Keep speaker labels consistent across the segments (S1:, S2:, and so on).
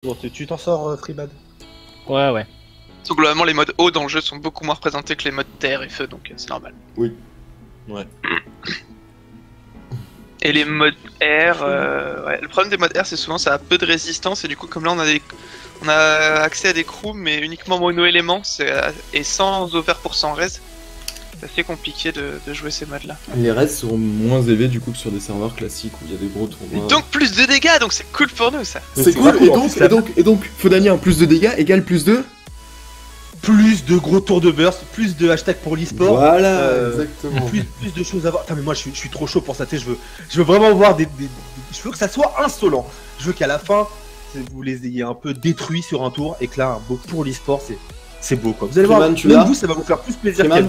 S1: Bon, tu t'en sors, Freebad?
S2: Ouais.
S3: Donc, globalement, les modes eau dans le jeu sont beaucoup moins représentés que les modes terre et feu, donc c'est normal.
S4: Oui.
S1: Ouais.
S3: Et les modes air, le problème des modes air, c'est souvent ça a peu de résistance et du coup, comme là, on a accès à des crews, mais uniquement mono-éléments et sans over pour 100 res. C'est assez compliqué de jouer ces modes-là.
S4: Les raids seront moins élevés du coup que sur des serveurs classiques où il y a des gros tournois.
S3: Et donc plus de dégâts, donc c'est cool pour nous ça.
S4: C'est cool, et donc Fodania en plus de dégâts égale plus de...
S1: Plus de gros tours de burst, plus de hashtags pour l'e-sport.
S4: Voilà, exactement.
S1: Plus de choses à voir. Putain, mais moi je suis trop chaud pour ça, tu sais, je veux vraiment voir je veux que ça soit insolent. Je veux qu'à la fin, vous les ayez un peu détruits sur un tour et que là, un beau pour l'e-sport, c'est beau quoi. Vous allez voir, même vous, ça va vous faire plus plaisir qu'elle.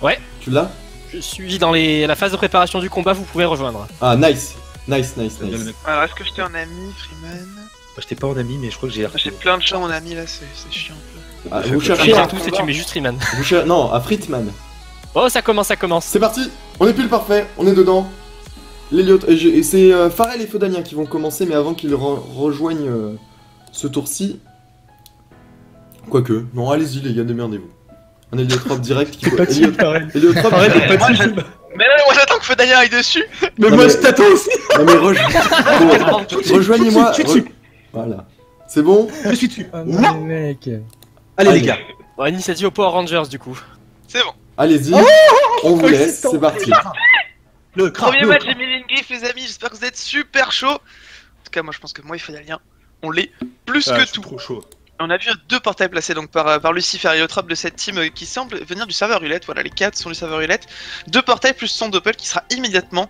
S2: Ouais.
S4: Tu l'as?
S2: Je suis dans la phase de préparation du combat, vous pouvez rejoindre.
S4: Ah, nice. Alors,
S3: est-ce que je t'ai en ami, Freeman?
S1: Je t'ai pas en ami, mais je crois que j'ai...
S3: J'ai plein de gens en ami là, c'est chiant un peu.
S4: Ah, vous cherchez
S2: à tous et tu mets juste Freeman.
S4: Non, à Fritman.
S2: Oh, ça commence.
S4: C'est parti. On est pile parfait, on est dedans. L'Eliot, et c'est Pharrell et Fodania qui vont commencer, mais avant qu'ils rejoignent ce tour-ci. Quoique, non, allez-y les gars, démerdez-vous. Un Héliotrope direct qui faut... Héliotrope direct.
S3: Mais là, moi j'attends que Fodania aille dessus.
S1: Mais moi je t'attends aussi.
S4: Non mais rejoignez-moi. Voilà. C'est bon?
S1: Je suis dessus.
S5: Mec.
S1: Allez les gars.
S2: Bon, initiative au Power Rangers du coup.
S3: C'est bon.
S4: Allez-y, on vous laisse, c'est parti.
S1: Le
S3: premier match des Milling Griff les amis, j'espère que vous êtes super chaud. En tout cas moi je pense que moi et Fodania, on l'est plus que tout.
S1: Trop chaud.
S3: On a vu 2 portails placés donc par Lucifer et Héliotrope de cette team qui semble venir du serveur Roulette. Voilà, les 4 sont du serveur Roulette. 2 portails plus son doppel qui sera immédiatement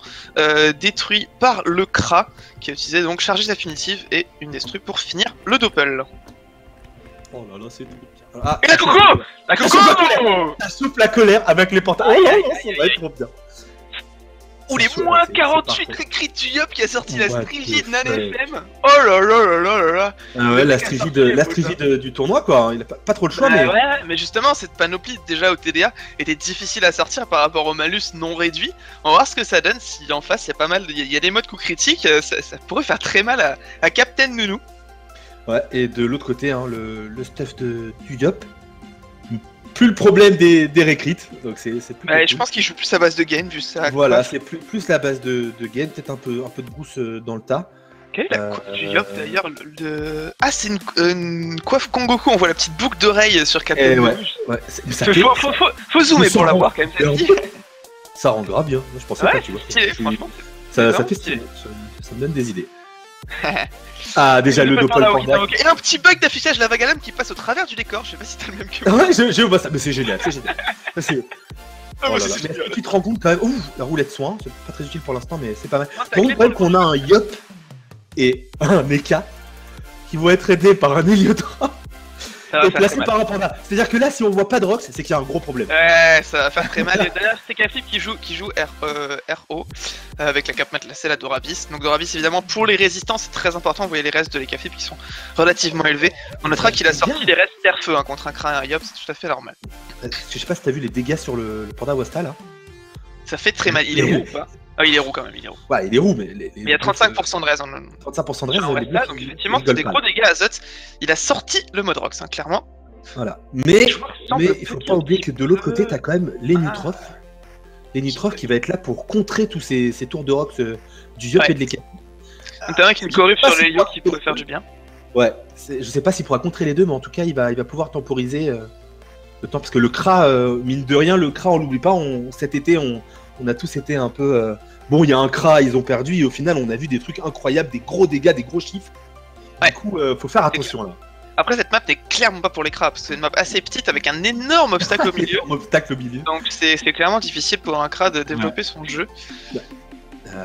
S3: détruit par le Kra qui a utilisé donc chargé sa punitive et une destruit pour finir le doppel.
S1: Oh là là, c'est trop bien.
S3: Ah, et la coco. La coco.
S1: Ça souffle la colère avec les portails. Ça va être trop bien.
S3: Ou les moins 48 crit du Yop qui a sorti la Strigide Nan FM. Oh là là là là là là.
S1: Ah ouais, la Strigide du tournoi quoi. Il a pas trop le choix mais...
S3: Ouais, mais justement cette panoplie déjà au TDA était difficile à sortir par rapport au malus non réduit. On va voir ce que ça donne si en face il y a pas mal, il y a des modes coups critiques, ça pourrait faire très mal à Captain Nounou.
S1: Ouais, et de l'autre côté, hein, le stuff du Yop. Plus le problème des recruits, donc c'est plus.
S3: Ouais, je pense qu'il joue plus à base de gain vu ça.
S1: Voilà, c'est plus la base de gain, peut-être un peu de gousse dans le tas.
S3: Quelle est la coiffe du Yop d'ailleurs Ah, c'est une coiffe Kongoku, on voit la petite boucle d'oreille sur Captain.
S1: Ouais,
S3: faut zoomer pour la voir quand même.
S1: Ça rend grave bien, je pensais pas, tu vois.
S3: Stylé, franchement.
S1: Ça fait stylé, ça me donne des idées. Ah, déjà le Doppel Panda.
S3: Et un petit bug d'affichage la Vagalame qui passe au travers du décor, je sais pas si t'as le même que
S1: moi. Ouais, je vois ça, mais c'est génial, c'est génial. Oh là là. Mais tu te rends compte quand même, ouh, la roulette soin, c'est pas très utile pour l'instant, mais c'est pas mal. Tu te rends compte qu'on a un Yop et un Mecha qui vont être aidés par un Héliotrope et placés par un Panda. C'est-à-dire que là, si on voit pas de Rox, c'est qu'il y a un gros problème.
S3: Ouais, ça va faire très mal. Et d'ailleurs, c'est Cafib qui joue RO avec la cap matelassée, la Dorabis. Donc Dorabis, évidemment, pour les résistants, c'est très important. Vous voyez les restes de l'Ecafib qui sont relativement élevés. On notera qu'il a sorti les restes terre-feu contre un Kra et un Yop, c'est tout à fait normal.
S1: Je sais pas si t'as vu les dégâts sur le Panda Wasta là.
S3: Ça fait très mal. Il est roux ou pas? Ah, il est roux quand même, il est roux.
S1: Ouais, il est roux, mais...
S3: il y a 35% de raise.
S1: 35% de raise,
S3: là, donc effectivement, c'est des gros dégâts à Zot. Il a sorti le mode Rox, hein, clairement.
S1: Voilà. Mais il faut pas oublier que de l'autre côté, t'as quand même l'Héliotrope. L'Héliotrope qui va être là pour contrer tous ces tours de Rox du Yop et de l'Eka.
S3: T'as un qui me corrupte sur les Yop qui pourrait faire du bien.
S1: Ouais, je sais pas s'il pourra contrer les deux, mais en tout cas, il va pouvoir temporiser le temps. Parce que le Kra, mine de rien, le Kra, on l'oublie pas, cet été, on a tous été un peu... Bon, il y a un Kra, ils ont perdu, et au final, on a vu des trucs incroyables, des gros dégâts, des gros chiffres. Du coup, faut faire attention, là.
S3: Après, cette map n'est clairement pas pour les Kra, parce que c'est une map assez petite, avec un énorme obstacle au milieu. Donc c'est clairement difficile pour un Kra de développer son jeu.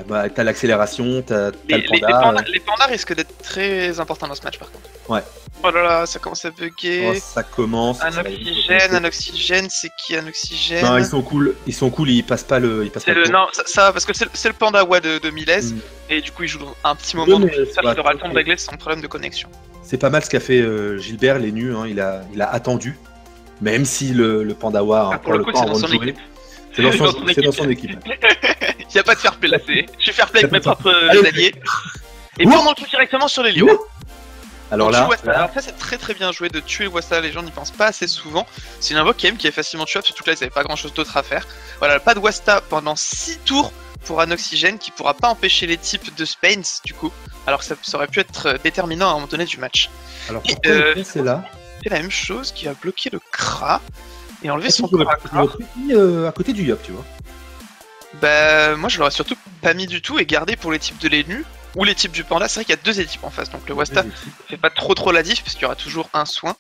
S1: Bah, t'as l'accélération, t'as le panda.
S3: Les pandas risquent d'être très importants dans ce match, par contre.
S1: Ouais.
S3: Oh là là, ça commence à bugger.
S1: Oh, ça commence.
S3: Un oxygène, c'est qui un oxygène?
S1: Non, ils sont cool, ils passent pas le.
S3: Non, ça parce que c'est le panda Wa de Milez, et du coup il joue un petit moment, donc il aura le temps de régler son problème de connexion.
S1: C'est pas mal ce qu'a fait Gilbert, les nus, hein, il a attendu, même si le panda Wa.
S3: Pour le coup, c'est dans son équipe.
S1: C'est dans son équipe.
S3: Il y a pas de fair play là, je suis fair play avec mes propres alliés. Et pour monter directement sur les lions.
S1: Alors
S3: On
S1: là,
S3: tue Wasta. Alors ça c'est très bien joué de tuer Wasta, les gens n'y pensent pas assez souvent. C'est une invoque quand même qui est facilement tuable, surtout que là ils n'avaient pas grand chose d'autre à faire. Voilà, pas de Wasta pendant 6 tours pour un Oxygène qui pourra pas empêcher les types de Spains du coup. Alors que ça aurait pu être déterminant à un moment donné du match.
S1: alors
S3: Et,
S1: pourquoi le pont, c'est là?
S3: C'est la même chose qui va bloquer le Kra et enlever
S1: Ah,
S3: son
S1: je l'aurais
S3: Kra.
S1: mis à côté du Yop, tu vois.
S3: Bah moi je l'aurais surtout pas mis du tout et gardé pour les types de l'énu ou les types du panda. C'est vrai qu'il y a 2 équipes en face, donc le Wasta fait pas trop la diff parce qu'il y aura toujours un soin.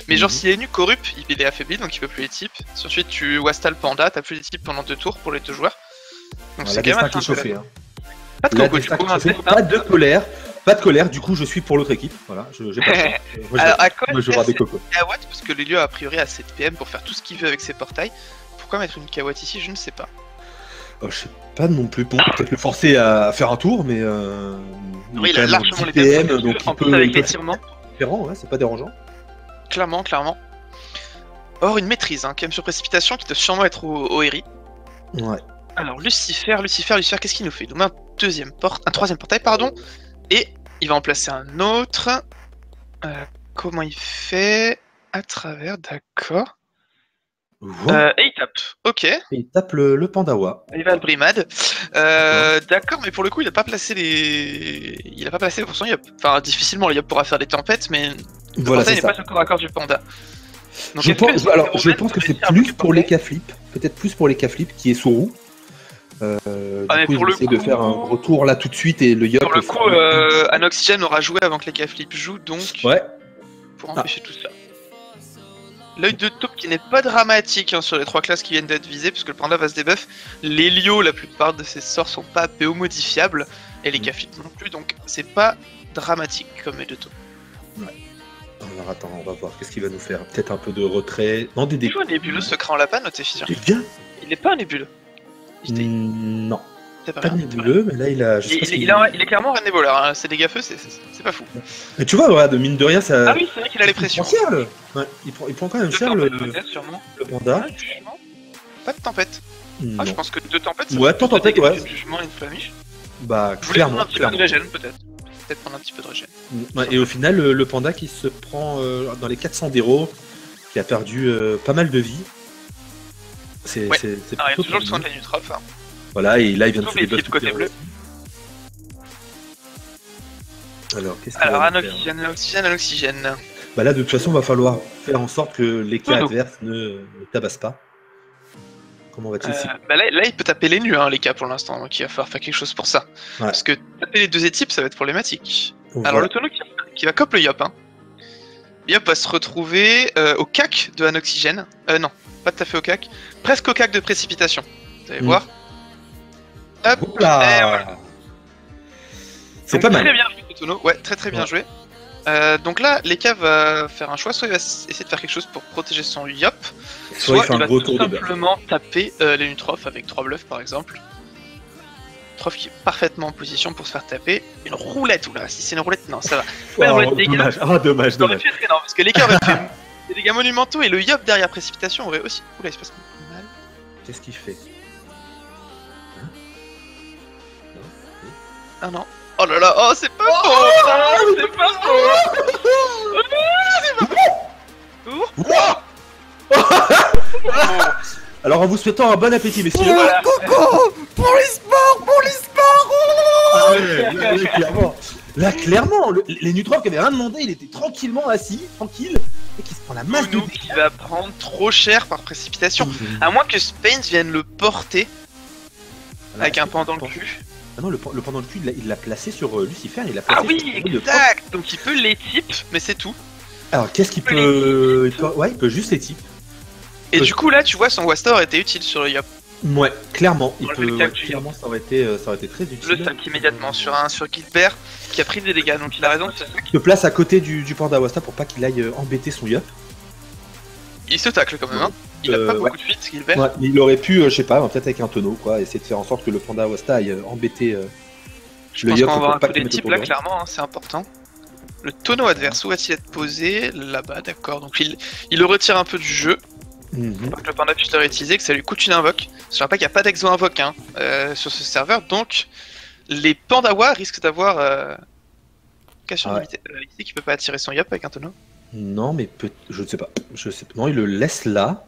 S3: Mais genre si l'énu corrupt, il est affaibli donc il peut plus les types. Ensuite tu Wasta le panda, t'as plus les types pendant 2 tours pour les 2 joueurs. Donc
S1: La destin qui est chauffé. Hein.
S3: Pas de
S1: La
S3: coco du
S1: destin
S3: coup,
S1: qui est
S3: un
S1: chauffé.
S3: destin.
S1: Pas de colère. Pas de colère, du coup je suis pour l'autre équipe. Voilà, j'ai pas le choix. Moi,
S3: Alors à quoi
S1: moi, je vais avoir des cocos.
S3: Kawatt parce que l'Elio a priori a 7 PM pour faire tout ce qu'il veut avec ses portails. Pourquoi mettre une Kawatt ici, je ne sais pas.
S1: Oh, je sais pas non plus. Bon, peut-être le forcer à faire un tour, mais.
S3: Oui, il
S1: quand
S3: a
S1: même
S3: largement
S1: 10
S3: les
S1: PM,
S3: PM,
S1: donc
S3: en
S1: il
S3: plus
S1: peut.
S3: avec
S1: il
S3: les
S1: peut faire
S3: tirements.
S1: différent, ouais, c'est pas dérangeant.
S3: Clairement. Or une maîtrise, hein, quand même sur précipitation qui doit sûrement être au RI.
S1: Ouais.
S3: Alors Lucifer, qu'est-ce qu'il nous fait? Il nous met un troisième portail, pardon, et il va en placer un autre. Comment il fait? À travers, d'accord.
S1: Voilà.
S3: Et il tape, ok.
S1: Et il tape le Pandawa.
S3: Il va le brimade. D'accord, mais pour le coup, il a pas placé pour son yop. Enfin, difficilement, le yop pourra faire des tempêtes, mais le
S1: Voilà,
S3: portail
S1: c'est
S3: n'est
S1: ça.
S3: pas encore à corps du panda. Donc,
S1: Je
S3: est-ce que
S1: je pense que c'est plus pour les K-flip. Peut-être plus pour les K-flip qui est sous roue.
S3: mais
S1: Du coup,
S3: pour le
S1: essayer de
S3: coup-
S1: faire un retour là tout de suite et le Yop.
S3: Pour le coup, Anoxygène aura joué avant que les K-flip jouent, donc
S1: Ouais.
S3: pour empêcher tout ça. L'œil de taupe qui n'est pas dramatique hein, sur les 3 classes qui viennent d'être visées, puisque le panda va se débuff. L'Helio, la plupart de ses sorts sont pas PO modifiables, et les K-flip non plus, donc c'est pas dramatique comme œil de taupe.
S1: Alors attends, on va voir. Qu'est-ce qu'il va nous faire? Peut-être un peu de retrait. Non, des
S3: Il joue un nébuleux secret en lapin, notez fier.
S1: Il vient.
S3: Il n'est pas un nébuleux.
S1: Non.
S3: C'est
S1: Pas nébuleux, mais là il a. Je sais pas si-
S3: il est clairement un néboleur, hein. C'est des gars feux, c'est pas fou.
S1: Mais tu vois, regarde, mine de rien, ça.
S3: Ah oui, c'est vrai qu'il a les
S1: Il prend
S3: pressions.
S1: cher, le. Ouais, il prend quand même
S3: Deux
S1: cher
S3: tempêtes,
S1: le
S3: peut-être, sûrement.
S1: panda.
S3: Ah, jugement. Pas de tempête. Ah,
S1: Non.
S3: je pense que 2 tempêtes, ça
S1: Ouais,
S3: fait plus de
S1: tempête,
S3: dégâts
S1: ouais.
S3: que jugement et une flamiche.
S1: Bah,
S3: Je voulais prendre
S1: clairement.
S3: un petit peu de régène, peut-être. Peut-être prendre un petit peu de régène.
S1: Ouais, et au final, le panda qui se prend dans les 400 d'héros, qui a perdu pas mal de vie. C'est
S3: Ouais.
S1: c'est
S3: Alors, il y a
S1: plutôt
S3: toujours le soin de
S1: bien.
S3: la Nutrop. Hein.
S1: Voilà, et là il vient de
S3: Sauf
S1: se
S3: les
S1: débuffer
S3: types côté
S1: tout
S3: bleu.
S1: Alors, qu'est-ce qu'il
S3: Alors,
S1: va
S3: un
S1: nous faire
S3: oxygène.
S1: Bah là, de toute façon, va falloir faire en sorte que les cas
S3: Tonneau.
S1: adverses ne tabassent pas. Comment va-t-il s'y
S3: Bah là, il peut taper les nus, hein, les cas pour l'instant, donc il va falloir faire quelque chose pour ça.
S1: Ouais.
S3: Parce que taper les 2 équipes, ça va être problématique.
S1: Voilà.
S3: Alors, le tonneau qui va cop le Yop. Hein. Yop va se retrouver au cac de un oxygène. Non, pas tout à fait au cac. Presque au cac de précipitation. Vous allez voir. Hop,
S1: Hop là.
S3: et voilà.
S1: C'est
S3: Donc,
S1: pas mal.
S3: Très bien joué, le tonneau. Ouais, très bien
S1: Ouais.
S3: joué. Donc là, Leka va faire un choix, soit il va essayer de faire quelque chose pour protéger son Yop,
S1: Soit il fait un
S3: va
S1: gros
S3: tout
S1: tour de beurre.
S3: simplement taper les Nutrof avec 3 bluffs par exemple. Trof qui est parfaitement en position pour se faire taper. Une roulette, oula, si c'est une roulette, non, ça va. Pas une roulette dégâts.
S1: Dommage. Ah, dommage,
S3: Ça aurait
S1: dommage.
S3: pu être énorme, parce que Leka aurait fait des dégâts monumentaux et le Yop derrière précipitation aurait aussi. Oula, il se passe mal.
S1: Qu'est-ce qu'il fait?
S3: Ah non. Oh là là, oh c'est pas faux, oh, c'est pas faux.
S1: Alors, en vous souhaitant un bon appétit, messieurs.
S3: Voilà.
S4: Coco pour l'e-sport, pour l'e-sport.
S1: Ah ouais, là, clairement. Là, clairement, les Nutrof qui avaient rien demandé, il était tranquillement assis, tranquille, et qui se prend la masse de
S3: Nous qui va prendre trop cher par précipitation.
S1: dégâts.
S3: À moins que Spain vienne le porter
S1: Voilà,
S3: avec un
S1: est-ce
S3: pan
S1: que
S3: dans le
S1: tu penses-
S3: cul.
S1: Ah non, le pan dans le cul, il l'a placé sur Lucifer, il l'a placé
S3: Ah oui,
S1: sur le
S3: exact. Donc il peut les types, mais c'est tout.
S1: Alors, qu'est-ce qu'il peut... Ouais, il peut juste les types.
S3: Et du coup là, tu vois, son Wasta aurait été utile sur le Yop.
S1: Ouais, clairement, il
S3: Dans le
S1: peut...
S3: cas
S1: ouais,
S3: du-
S1: clairement, ça aurait été très utile.
S3: Le sac immédiatement sur Gilbert qui a pris des dégâts. Donc il a raison, c'est ça.
S1: Il se place à côté du Panda Wasta pour pas qu'il aille embêter son Yop.
S3: Il se tacle quand même. Hein. Il a pas beaucoup de fuite, Gilbert.
S1: Ouais, mais il aurait pu, je sais pas, peut-être avec un tonneau, quoi, essayer de faire en sorte que le Panda Wasta aille embêter
S3: Je
S1: le
S3: pense
S1: Yop
S3: qu'on va
S1: pour
S3: avoir un
S1: pas
S3: coup
S1: qu'il
S3: des
S1: mette
S3: types
S1: autour
S3: là,
S1: de lui.
S3: clairement, hein, c'est important. Le tonneau adverse, où va-t-il être posé? Là-bas, d'accord. Donc il le retire un peu du jeu.
S1: Mhm.
S3: Pour que le panda puisse le réutiliser, que ça lui coûte une invoque. Je rappelle qu'il n'y a pas d'exo invoque hein, sur ce serveur, donc les pandawas risquent d'avoir invocation
S1: Ah ouais.
S3: limitée. Ici qui peut pas attirer son yop avec un tonneau.
S1: Non, mais je ne sais pas. Je sais pas. Non, il le laisse là.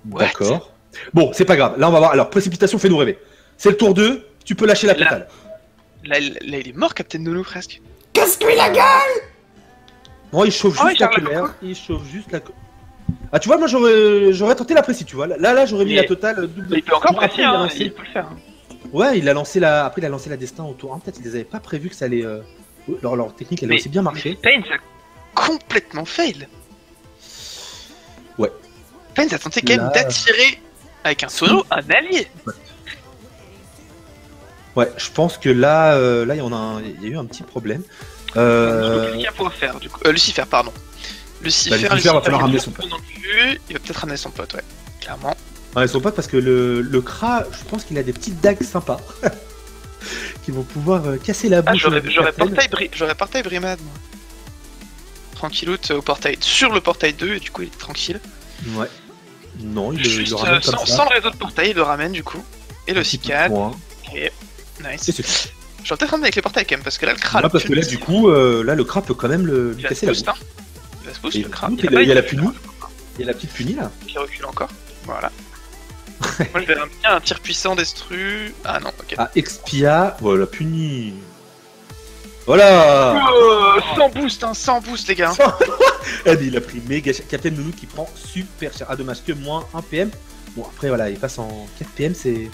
S3: What?
S1: D'accord. Bon, c'est pas grave. Là, on va voir. Alors, précipitation, fais-nous rêver. C'est le tour 2. Tu peux lâcher la
S3: Là.
S1: totale.
S3: Là, il est mort, Captain Nono, presque.
S4: Casse-lui la gueule!
S1: Non, il chauffe
S3: Ah
S1: juste
S3: ouais,
S1: la
S3: Charles,
S1: colère. Il chauffe juste la. Ah, tu vois, moi, j'aurais tenté la précis, tu vois. Là, j'aurais mis
S3: Mais-
S1: la totale double.
S3: Mais il peut encore
S1: Bon, après,
S3: presser,
S1: il a
S3: hein,
S1: lancé-
S3: il peut le faire. Hein.
S1: Ouais, il a lancé la. Après, il a lancé la destin au tour 1. Peut-être qu'ils les avaient pas prévu que ça allait. Leur technique, elle a
S3: Mais-
S1: aussi bien marché.
S3: Pain, ça a complètement fail.
S1: Ouais.
S3: Pain, ça tentait quand même
S1: Là,
S3: d'attirer avec un tonneau un allié.
S1: Ouais, je pense que là, il y a eu un petit problème.
S3: Qu'est-ce qu'il faut faire du coup Lucifer, pardon. Lucifer,
S1: Lucifer va falloir
S3: il
S1: ramener
S3: va
S1: son pote.
S3: non plus. Il va peut-être ramener son pote, ouais. Clairement.
S1: Ouais, ils sont pas parce que le Kra, je pense qu'il a des petites dagues sympas qui vont pouvoir casser la
S3: Ah,
S1: bouche.
S3: j'aurais portail Brimad, moi. Tranquilloute au portail. Sur le portail 2, et du coup, il est tranquille.
S1: Ouais. Non, il
S3: Juste,
S1: le ramène comme ça.
S3: sans le réseau de portail, il le ramène du coup. Et le
S1: Un petit peu de
S3: cicade.
S1: points.
S3: Ok,
S1: Et
S3: nice.
S1: c'est tout.
S3: Je vais peut-être ramener avec les portails quand même, parce que là, le Kra.
S1: Ah, parce que là, du coup, là, le Kra peut quand même lui
S3: il va se
S1: casser la
S3: boost,
S1: bouche.
S3: hein. Il va se boost,
S1: Et
S3: le Kra.
S1: il y a la punie. Il y a la petite punie là.
S3: Qui recule encore. Voilà. Moi, je vais ramener un tir puissant destru. Ah non, ok.
S1: Ah, Expia. Voilà, punie. Voilà.
S3: Sans boost, hein, sans boost, les gars.
S1: Il a pris méga cher. Captain Nounou qui prend super cher. Ah, dommage que moins 1 PM. Bon, après, voilà, il passe en 4 PM. C'est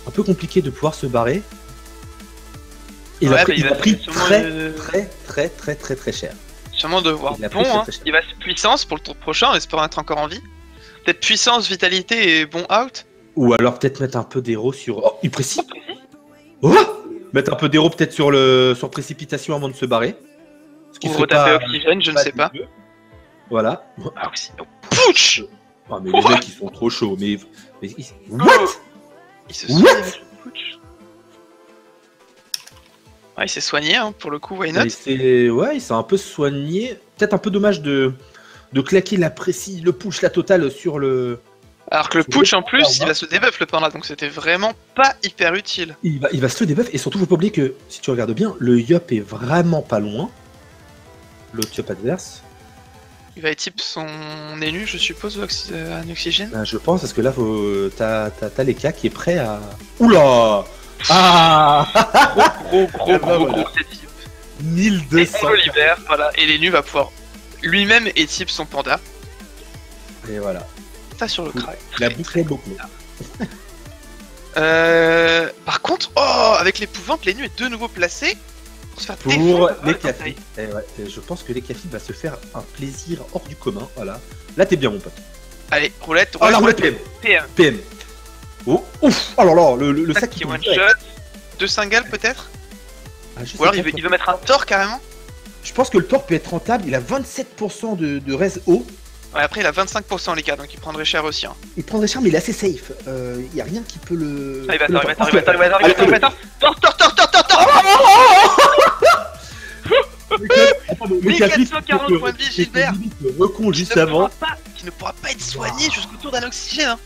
S1: un peu compliqué de pouvoir se barrer. Il a pris
S3: sûrement
S1: très cher.
S3: sûrement devoir
S1: Il a
S3: bon,
S1: pris
S3: hein.
S1: très cher.
S3: Il va se puissance pour le tour prochain en espérant être encore en vie. Peut-être puissance, vitalité et bon out.
S1: Ou alors peut-être mettre un peu d'héros sur. Oh, il précise. Oh, mettre un peu d'héros peut-être sur précipitation avant de se barrer. Ce qui
S3: Ou
S1: serait
S3: retaper
S1: pas-
S3: oxygène, je ne sais pas.
S1: dégueu. Voilà.
S3: Ah, oxygène. Pouch.
S1: Ah, mais les mecs ils sont trop chauds. What?
S3: Il se
S1: What?
S3: soigne avec le pouch. Ouais, il s'est soigné, hein, pour le coup, why not?
S1: Il s'est un peu soigné. Peut-être un peu dommage de claquer la précise, le push, la totale sur le.
S3: Alors que le
S1: C'est
S3: push,
S1: vrai.
S3: en plus, il va se debuff le panda, donc c'était vraiment pas hyper utile.
S1: Il va se le debuff et surtout faut pas oublier que si tu regardes bien, le Yop est vraiment pas loin. L'autre Yop adverse.
S3: Il va type son élu, je suppose, un oxygène.
S1: Je pense parce que là t'as Leka qui est prêt à. Oula. Ah.
S3: Gros,
S1: Ah bah voilà.
S3: c'est type.
S1: 1200.
S3: Et on le libère, voilà, et l'élu va pouvoir lui-même et type son panda.
S1: Et voilà.
S3: Ça sur le crack.
S1: Il a bouffé beaucoup.
S3: Par contre, oh, avec l'épouvante, l'élu est de nouveau placé pour se faire
S1: Pour
S3: défendre.
S1: les cafés. Je pense que les cafés va se faire un plaisir hors du commun. Voilà. Là t'es bien mon pote.
S3: Allez, roulette,
S1: Oh la roulette PM.
S3: PM.
S1: PM. Oh ouf. Oh là là, le sac
S3: qui
S1: qui
S3: one
S1: bouge direct.
S3: shot. 2 singles peut-être.
S1: Ah, je sais
S3: Ou alors
S1: pas,
S3: il veut mettre un tort carrément.
S1: Je pense que le tort peut être rentable. Il a 27% de res haut.
S3: Ouais, après il a 25% les gars, donc il prendrait cher aussi. Hein.
S1: Il prendrait cher, mais il est assez safe. Il y a rien qui peut le.
S3: Ah, il va
S1: peut le
S3: tort, il va
S1: faire.
S3: tort, il va tort, il va tort, il va tort, il va tort.
S1: Le café,
S3: 1440 points de vie, Gilbert.
S1: Le recon juste avant.
S3: Qui ne pourra pas être soigné jusqu'au tour d'un oxygène. Hein.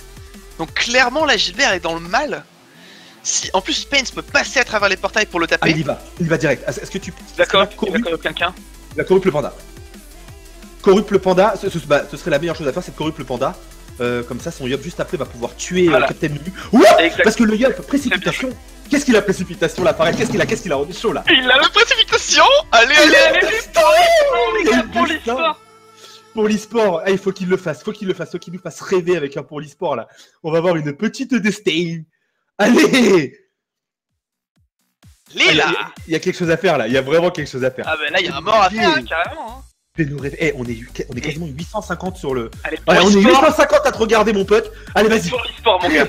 S3: Donc clairement là Gilbert est dans le mal. Si en plus Pain peut passer à travers les portails pour le
S1: Ah,
S3: taper.
S1: il va direct. Est-ce que tu.
S3: D'accord,
S1: corrupt
S3: d'accord, quelqu'un.
S1: La corrupt le panda. Corrupt le panda, ce serait la meilleure chose à faire, c'est de corrupt le panda. Comme ça, son Yop juste après va pouvoir tuer
S3: Voilà.
S1: Captain Mimi. Ouais.
S3: Exact.
S1: Parce que le Yop, précipitation. Qu'est-ce qu'il a précipitation là, pareil? Qu'est-ce qu'il a? On est chaud là.
S3: Il a la précipitation. Allez, allez, allez, les gars, pour l'histoire.
S1: Pour l'e-sport, il faut qu'il le fasse, faut qu'il nous fasse rêver avec un pour l'e-sport là. On va avoir une petite destin. Allez,
S3: Les là.
S1: il y a quelque chose à faire là, il y a vraiment quelque chose à faire.
S3: Ah bah là il y a un mort à faire hein, carrément. Hein.
S1: Fais-nous rêver. On est quasiment 850 sur le.
S3: Allez,
S1: Allez, on est
S3: l'e-sport,
S1: 850 à te regarder mon pote. Allez, vas-y.
S3: pour l'e-sport mon gars.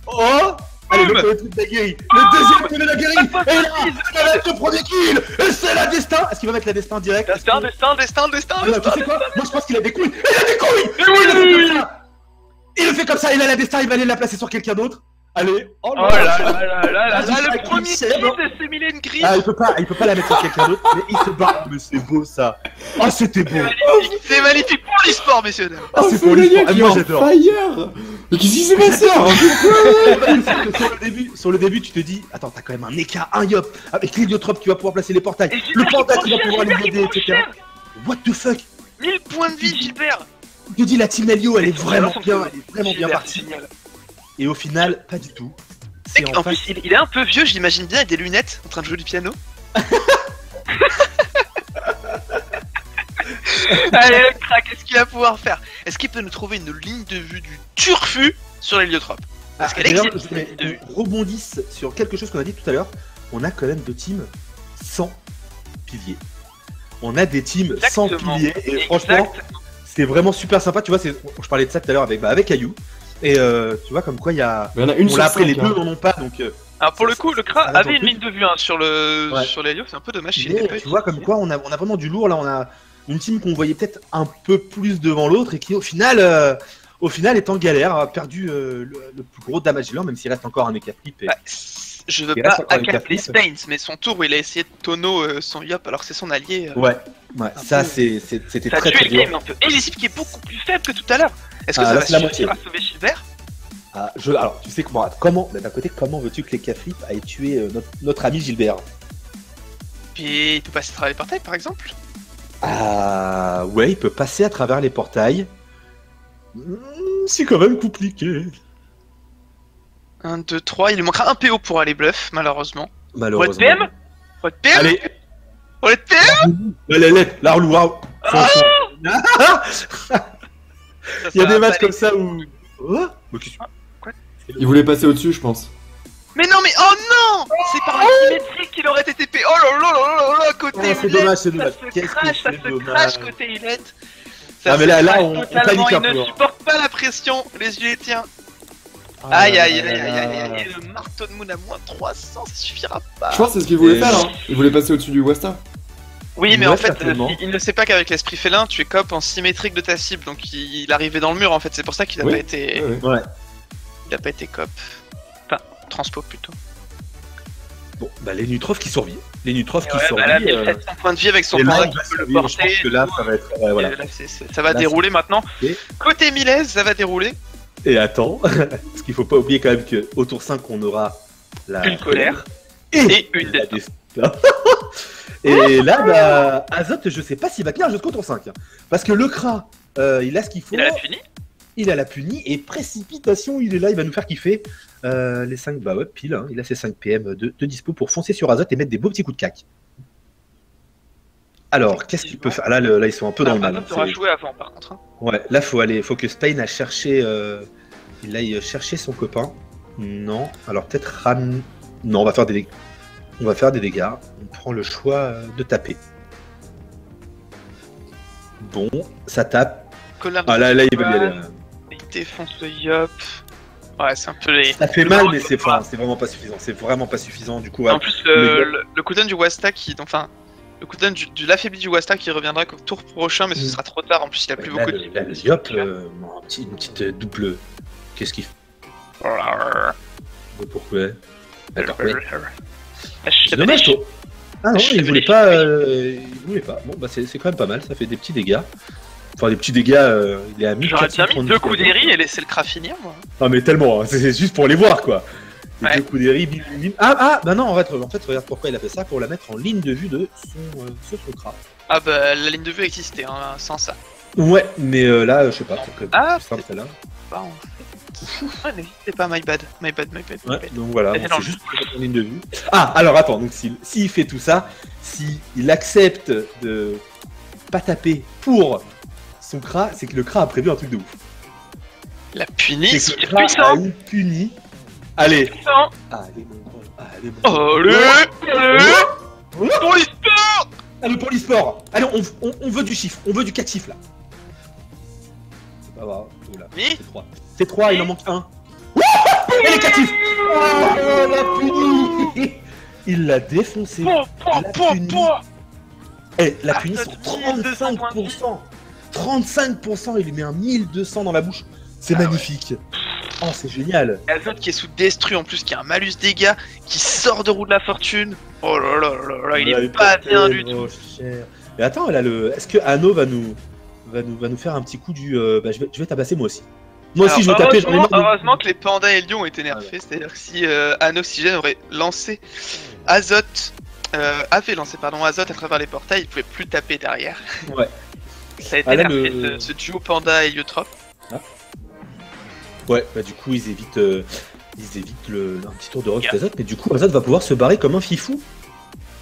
S1: Oh. Allez, le premier truc d'Aguerri. Le deuxième de l'Aguerri. Et là, ça va être le premier kill. Et c'est la destin. Est-ce qu'il va mettre la destin direct?
S3: Destin.
S1: Ah non, tu sais quoi? Moi je pense qu'il a des couilles. Il a des couilles. Il le fait comme ça. Il a la destin. Il va aller la placer sur quelqu'un d'autre. Allez.
S3: Oh là là,
S1: Vas-y,
S3: le
S1: avec
S3: premier
S1: une
S3: kill
S1: chèvre.
S3: de ces Mylène Gris.
S1: Ah, il peut pas la mettre sur quelqu'un d'autre. Mais il se bat. Mais c'est beau ça. Ah, c'était beau.
S3: C'est magnifique pour l'e-sport messieurs dames.
S1: Ah, c'est
S4: ce
S1: pour
S4: gars
S1: l'e-sport. Ah,
S4: qui est
S1: moi
S4: en
S1: j'adore.
S4: fire. Mais qu'est-ce qui s'est passé
S1: sur le début, tu te dis, attends, t'as quand même un Eka, un Yop, avec l'héliotrope qui va pouvoir placer les portails, le panda qui va pouvoir les aider, etc. What the fuck?
S3: 1000 points de vie, Gilbert.
S1: Tu te dis, la team Helio, elle est vraiment bien partie.
S3: Génial.
S1: Et au final, pas du tout.
S3: C'est qu'en plus, il est un peu vieux, je l'imagine bien, avec des lunettes, en train de jouer du piano. Allez, le crack, qu'est-ce qu'il va pouvoir faire? Est-ce qu'il peut nous trouver une ligne de vue du turfu sur l'héliotrope? Parce qu'elle
S1: d'ailleurs,
S3: existe.
S1: je rebondisse sur quelque chose qu'on a dit tout à l'heure. On a quand même deux teams sans piliers. On a des teams sans piliers et franchement, c'est vraiment super sympa. Tu vois, je parlais de ça tout à l'heure avec Ayou. Et tu vois, comme quoi il y a.
S4: Mais il y en a une
S1: on
S4: sur
S1: l'a appris,
S4: cinq,
S1: les deux n'en ont pas donc.
S3: Alors pour le coup, le Kra
S1: ça va
S3: avait une
S1: tenter.
S3: ligne de vue sur l'Helio, c'est un peu dommage qu'il
S1: Mais
S3: l'ait pas
S1: tu vois, comme quoi on a vraiment du lourd là. On a une team qu'on voyait peut-être un peu plus devant l'autre et qui au final est en galère, a perdu le plus gros damage dealer, même s'il reste encore un Eka Flip. Et...
S3: Bah, je veux
S1: Il
S3: pas
S1: reste encore
S3: accabler
S1: une carte.
S3: Stains, mais son tour où il a essayé de tonneau son Yop alors que c'est son allié.
S1: Ouais, ça c'était
S3: Ça a
S1: très
S3: tué
S1: très
S3: le
S1: dur.
S3: game un peu. Et l'équipe qui est beaucoup plus faible que tout à l'heure. Est-ce que
S1: Ah,
S3: ça
S1: là,
S3: va
S1: c'est la moitié.
S3: suffire à sauver Gilbert?
S1: Alors, tu sais comment d'un côté, comment veux-tu que les K-Flip aillent tuer notre ami Gilbert?
S3: Puis il peut passer à travers les portails par exemple.
S1: Ah, ouais, il peut passer à travers les portails. C'est quand même compliqué.
S3: 1, 2, 3, il lui manquera un PO pour aller bluff, malheureusement. Pour être
S1: Malheureusement.
S3: PM? Pour être PM?
S1: Allez,
S3: Pour être PM?
S1: la relou, waouh. Il y a des matchs comme ça où. Oh, mais qu'est-ce que-
S4: Il voulait passer au-dessus, je pense.
S3: Mais non, mais oh non! C'est par la symétrique qu'il aurait été TP. Oh là là là là là, côté
S1: Ah, c'est
S3: Hilette,
S1: dommage, c'est dommage.
S3: Ça se
S1: Qu'est-ce que
S3: crache, ça
S1: c'est
S3: se
S1: dommage.
S3: crache côté Hilette.
S1: Ah, mais là, on
S3: totalement,
S1: panique un
S3: il
S1: peu,
S3: ne
S1: hein.
S3: supporte pas la pression, les Julétiens.
S1: Ah
S3: Aïe
S1: là
S3: aïe
S1: là
S3: aïe
S1: là
S3: aïe
S1: là.
S3: aïe aïe, et le marteau de Moon à moins 300, ça suffira pas.
S4: Je pense que c'est ce qu'il voulait
S1: Et-
S4: faire, hein. Il voulait passer au-dessus du Wasta.
S3: Oui, mais
S1: Ouais,
S3: en fait,
S1: certainement.
S3: il ne sait pas qu'avec l'esprit félin, tu es cop en symétrique de ta cible, donc il arrivait dans le mur en fait, c'est pour ça qu'il a
S4: Oui.
S3: pas été.
S4: Ouais, ouais.
S1: Ouais.
S3: Il a pas été cop. Enfin, transpo plutôt.
S1: Bon, bah les Nutrof qui survivent. Les Nutrof qui
S3: Ouais,
S1: survivent.
S3: bah là, il a 700 points de vie avec son
S1: et là,
S3: panda
S1: il
S3: qui
S1: va
S3: peut le
S1: survivre. Je
S3: porter.
S1: pense que là, ça va être. Ouais, voilà.
S3: Et là, ça va
S1: Là,
S3: dérouler maintenant.
S1: Et-
S3: Côté Milez, ça va dérouler.
S1: Et attends, parce qu'il faut pas oublier quand même qu'au tour 5, on aura la
S3: Une colère
S1: et
S3: et une
S1: la
S3: destin.
S1: destin. Et là, bah, Azoth, je sais pas s'il va tenir jusqu'au tour 5. Hein. Parce que le Kra, il a ce qu'il faut.
S3: Il a la puni.
S1: Il a la punie et précipitation, il est là, il va nous faire kiffer. Les 5, bah ouais, pile, hein, il a ses 5 PM de dispo pour foncer sur Azoth et mettre des beaux petits coups de cac. Alors, qu'est-ce qu'il peut faire là, là, ils sont un peu dans le mal.
S3: Tu auras joué avant par contre. Hein.
S1: Ouais, là, faut que Spain a cherché, il aille chercher son copain. Non, alors peut-être Ram. Non, on va faire des dégâts. On va faire des dégâts. On prend le choix de taper. Bon, ça tape.
S3: Colère
S1: Ah là, il va y aller.
S3: Il défonce le Yop. Ouais, c'est un peu les.
S1: Ça fait mal, mais c'est vraiment pas suffisant. C'est vraiment pas suffisant. Du coup, ouais.
S3: En plus, le cooldown du Wasta qui. Enfin, le cooldown de l'affaibli du Wasta qui reviendra qu'au tour prochain, mais ce sera trop tard. En plus, il a plus
S1: Là,
S3: beaucoup de.
S1: là, le Yop, une petite double. Qu'est-ce qu'il fait? Pourquoi? D'accord, oui. C'est dommage, toi. Ah non, il voulait pas. Il voulait pas. Bon, bah c'est quand même pas mal. Ça fait des petits dégâts. Enfin, des petits dégâts. Il est à 1400.
S3: J'aurais bien mis 2 coups
S1: d'airis
S3: d'airy et laisser le Kra finir, moi.
S1: Ah, mais tellement. Hein. C'est juste pour les voir, quoi. Les
S3: Ouais.
S1: 2 coups d'airy, bim, bim, bim. Ah, bah non, en fait, regarde pourquoi il a fait ça. Pour la mettre en ligne de vue de son Kra.
S3: Ah bah, la ligne de vue existait, hein, sans ça.
S1: Ouais, mais là, je sais pas. C'est
S3: Ah,
S1: simple, celle-là.
S3: Bah, en fait. Ouais, n'hésitez pas, my bad. My bad.
S1: Ouais, donc voilà,
S3: C'est
S1: donc
S3: dans
S1: c'est
S3: le-
S1: juste pour mettre en ligne de vue. Ah, alors attends, donc s'il fait tout ça, s'il accepte de pas taper pour son Kra, c'est que le Kra a prévu un truc de ouf.
S3: La puni,
S1: C'est
S3: c'est
S1: que le Kra a
S3: puissant.
S1: eu puni. Allez,
S3: Puissant.
S1: allez, mon bon, allez, mon bon.
S3: Allez, allez,
S1: Ouais.
S3: pour l'histoire.
S1: Allez, pour l'e-sport. Allez, on veut du chiffre, on veut du 4 chiffres là. C'est pas grave, tout là.
S3: Oui.
S1: C'est 3. C'est 3, il en manque un. Et les 4 chiffres. Oh, la puni. Il l'a défoncé. Eh, la puni sur 35%. 35%, il lui met un 1200 dans la bouche. C'est magnifique. Oh, c'est génial.
S3: Azot qui est sous destru en plus, qui a un malus dégâts, qui sort de roue de la fortune. Oh là là là là, il est pas bien du tout.
S1: Cher. Mais attends, elle a le. Est-ce que Anno va nous faire un petit coup du. Bah, je vais tabasser moi aussi. Moi aussi, je veux taper, j'en ai marre.
S3: Heureusement que les pandas et le lion ont été nerfés, c'est-à-dire que si Anoxygène aurait lancé Azote, avait lancé Azote à travers les portails, il pouvait plus taper derrière.
S1: Ouais.
S3: Ça a été nerfé, ce duo panda et héliotrope.
S1: Ah. Ouais, bah du coup, ils évitent un petit tour de rock d'Azote, mais du coup, Azote va pouvoir se barrer comme un fifou.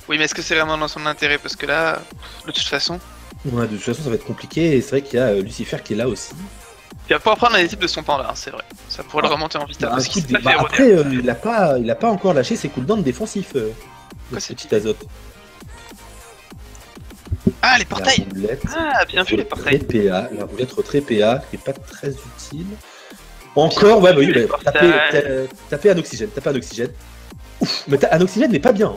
S3: Oui, mais est-ce que c'est vraiment dans son intérêt? Parce que là, de toute façon...
S1: Ouais, de toute façon, ça va être compliqué, et c'est vrai qu'il y a Lucifer qui est là aussi.
S3: Il va pouvoir prendre un type de son panda, hein, c'est vrai. Ça pourrait le remonter en vitesse. Parce qu'il s'est fait
S1: après, il a pas encore lâché ses cooldowns défensifs, le petit Azote.
S3: Ah, les portails! Ah, bien vu les portails!
S1: PA, la roulette retrait PA, qui est pas très utile. Encore, ouais, bah oui, taper un oxygène, Ouf, mais un oxygène n'est pas bien.